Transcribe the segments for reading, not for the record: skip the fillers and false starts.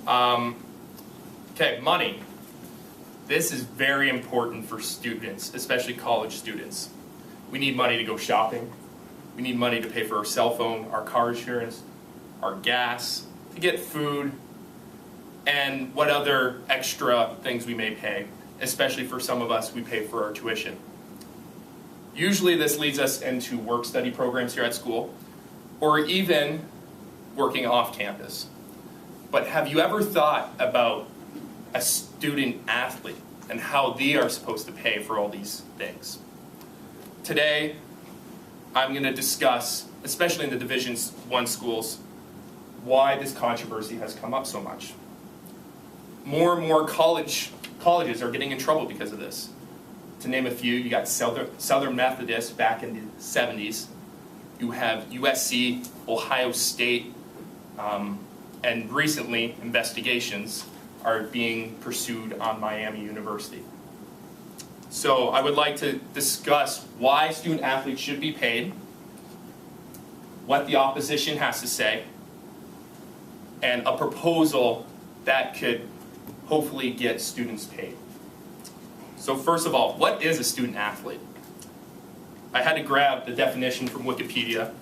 Okay, money. This is very important for students, especially college students. We need money to go shopping. We need money to pay for our cell phone, our car insurance, our gas, to get food, and what other extra things we may pay. Especially for some of us, we pay for our tuition. Usually this leads us into work-study programs here at school, or even working off campus. But have you ever thought about a student athlete and how they are supposed to pay for all these things? Today, I'm going to discuss, especially in the Division I schools, why this controversy has come up so much. More and more colleges are getting in trouble because of this. To name a few, you got Southern Methodist back in the 70s. You have USC, Ohio State, and recently investigations are being pursued on Miami University. So I would like to discuss why student athletes should be paid, what the opposition has to say, and a proposal that could hopefully get students paid. So first of all, what is a student athlete? I had to grab the definition from Wikipedia,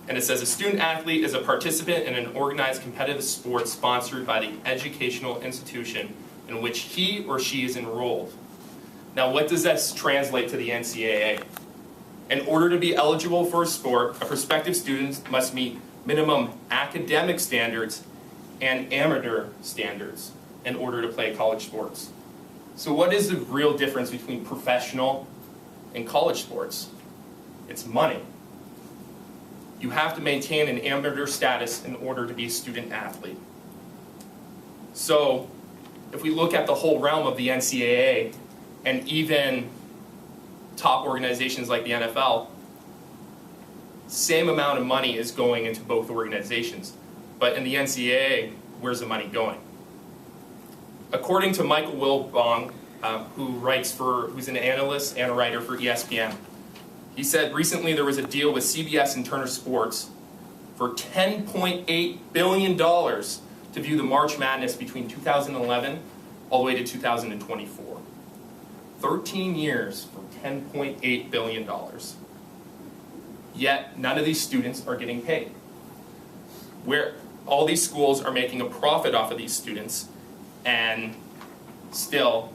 and it says a student athlete is a participant in an organized competitive sport sponsored by the educational institution in which he or she is enrolled. Now, what does this translate to the NCAA? In order to be eligible for a sport, a prospective student must meet minimum academic standards and amateur standards in order to play college sports. So what is the real difference between professional and college sports? It's money. You have to maintain an amateur status in order to be a student athlete. So if we look at the whole realm of the NCAA and even top organizations like the NFL, same amount of money is going into both organizations. But in the NCAA, where's the money going? According to Michael Wilbon, who's an analyst and a writer for ESPN, he said recently there was a deal with CBS and Turner Sports for $10.8 billion to view the March Madness between 2011 all the way to 2024. 13 years for $10.8 billion. Yet none of these students are getting paid. Where all these schools are making a profit off of these students, and still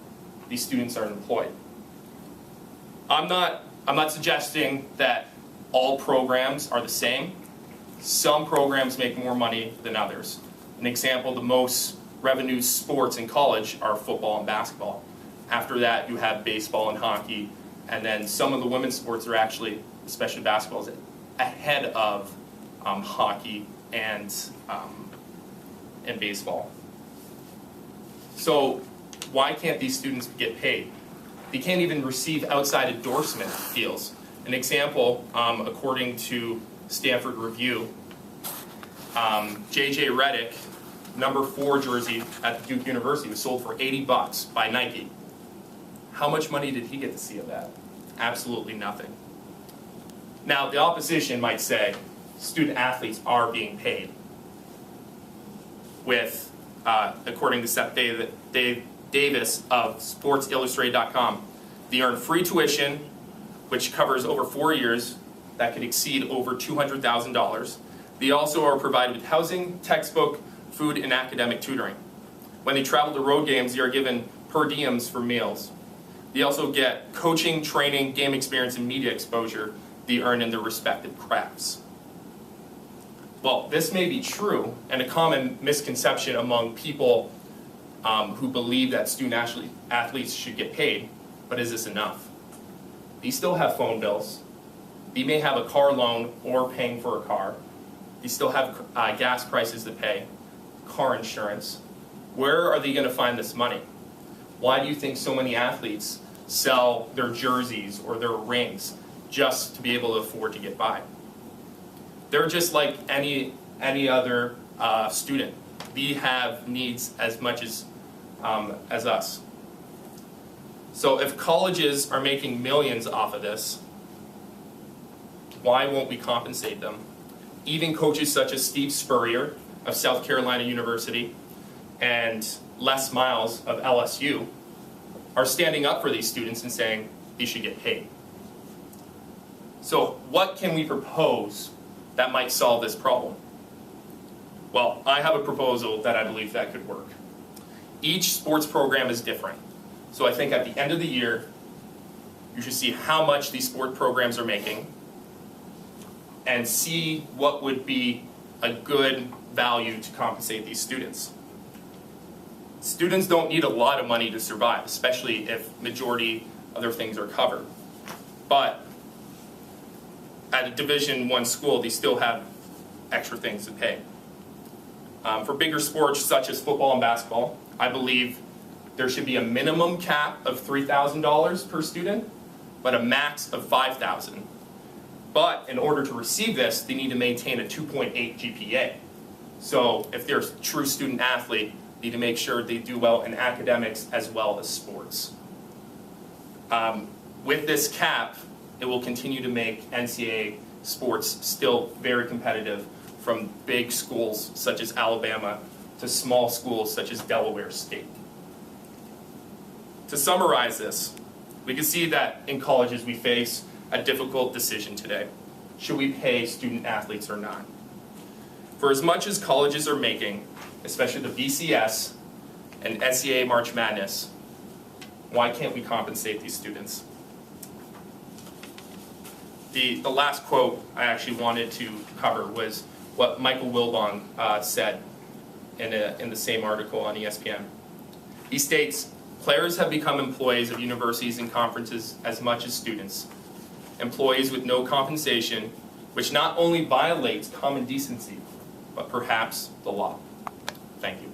these students are employed. I'm not suggesting that all programs are the same. Some programs make more money than others. An example, the most revenue sports in college are football and basketball. After that, you have baseball and hockey, and then some of the women's sports are actually, especially basketball, is ahead of hockey and baseball. So why can't these students get paid? They can't even receive outside endorsement deals. An example, according to Stanford Review, J.J. Redick, number 4 jersey at Duke University was sold for $80 by Nike. How much money did he get to see of that? Absolutely nothing. Now, the opposition might say student athletes are being paid with, according to Seth Davis of SportsIllustrated.com, they earn free tuition, which covers over 4 years, that could exceed over $200,000. They also are provided with housing, textbook, food, and academic tutoring. When they travel to road games, they are given per diems for meals. They also get coaching, training, game experience, and media exposure they earn in their respective crafts. Well, this may be true, and a common misconception among people who believe that student athletes should get paid, but is this enough? They still have phone bills. They may have a car loan or paying for a car. They still have gas prices to pay, car insurance. Where are they going to find this money? Why do you think so many athletes sell their jerseys or their rings just to be able to afford to get by? They're just like any other student. We have needs as much as us. So if colleges are making millions off of this, why won't we compensate them? Even coaches such as Steve Spurrier, of South Carolina University and Les Miles of LSU are standing up for these students and saying they should get paid. So what can we propose that might solve this problem? Well, I have a proposal that I believe that could work. Each sports program is different. So I think at the end of the year, you should see how much these sport programs are making and see what would be a good value to compensate these students. Students don't need a lot of money to survive, especially if majority of their things are covered. But at a Division I school, they still have extra things to pay. For bigger sports such as football and basketball, I believe there should be a minimum cap of $3,000 per student, but a max of $5,000. But in order to receive this, they need to maintain a 2.8 GPA. So if they're a true student athlete, they need to make sure they do well in academics as well as sports. With this cap, it will continue to make NCAA sports still very competitive, from big schools such as Alabama to small schools such as Delaware State. To summarize this, we can see that in colleges we face a difficult decision today. Should we pay student athletes or not? For as much as colleges are making, especially the BCS and NCAA March Madness, why can't we compensate these students? The last quote I actually wanted to cover was what Michael Wilbon said in the same article on ESPN. He states, "Players have become employees of universities and conferences as much as students. Employees with no compensation, which not only violates common decency, but perhaps the law." Thank you.